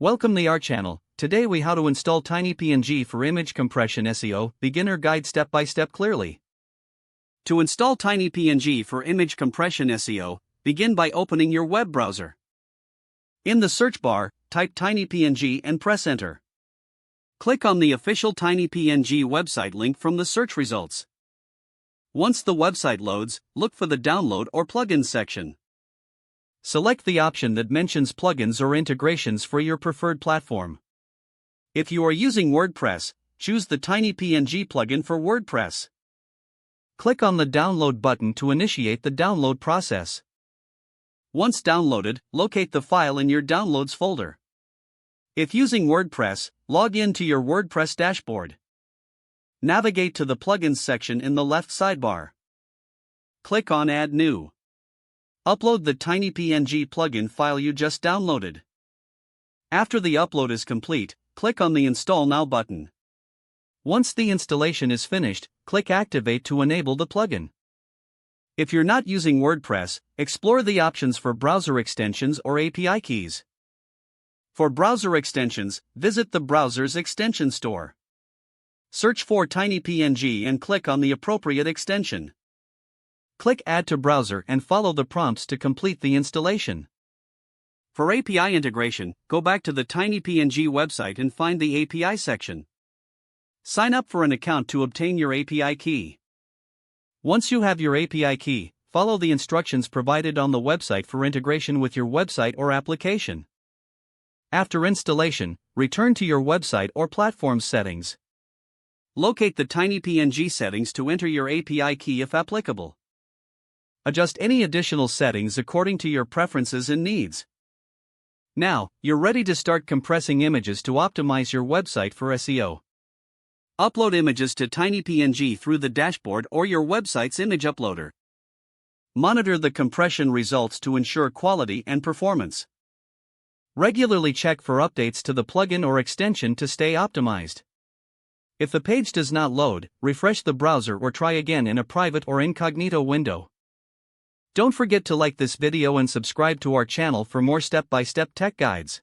Welcome to our channel. Today we how to install TinyPNG for image compression SEO, beginner guide step by step clearly. To install TinyPNG for image compression SEO, begin by opening your web browser. In the search bar, type TinyPNG and press enter. Click on the official TinyPNG website link from the search results. Once the website loads, look for the download or plugins section. Select the option that mentions plugins or integrations for your preferred platform. If you are using WordPress, choose the TinyPNG plugin for WordPress. Click on the download button to initiate the download process. Once downloaded, locate the file in your downloads folder. If using WordPress, log in to your WordPress dashboard. Navigate to the plugins section in the left sidebar. Click on Add New. Upload the TinyPNG plugin file you just downloaded. After the upload is complete, click on the Install Now button. Once the installation is finished, click Activate to enable the plugin. If you're not using WordPress, explore the options for browser extensions or API keys. For browser extensions, visit the browser's extension store. Search for TinyPNG and click on the appropriate extension. Click Add to Browser and follow the prompts to complete the installation. For API integration, go back to the TinyPNG website and find the API section. Sign up for an account to obtain your API key. Once you have your API key, follow the instructions provided on the website for integration with your website or application. After installation, return to your website or platform settings. Locate the TinyPNG settings to enter your API key if applicable. Adjust any additional settings according to your preferences and needs. Now, you're ready to start compressing images to optimize your website for SEO. Upload images to TinyPNG through the dashboard or your website's image uploader. Monitor the compression results to ensure quality and performance. Regularly check for updates to the plugin or extension to stay optimized. If the page does not load, refresh the browser or try again in a private or incognito window. Don't forget to like this video and subscribe to our channel for more step-by-step tech guides.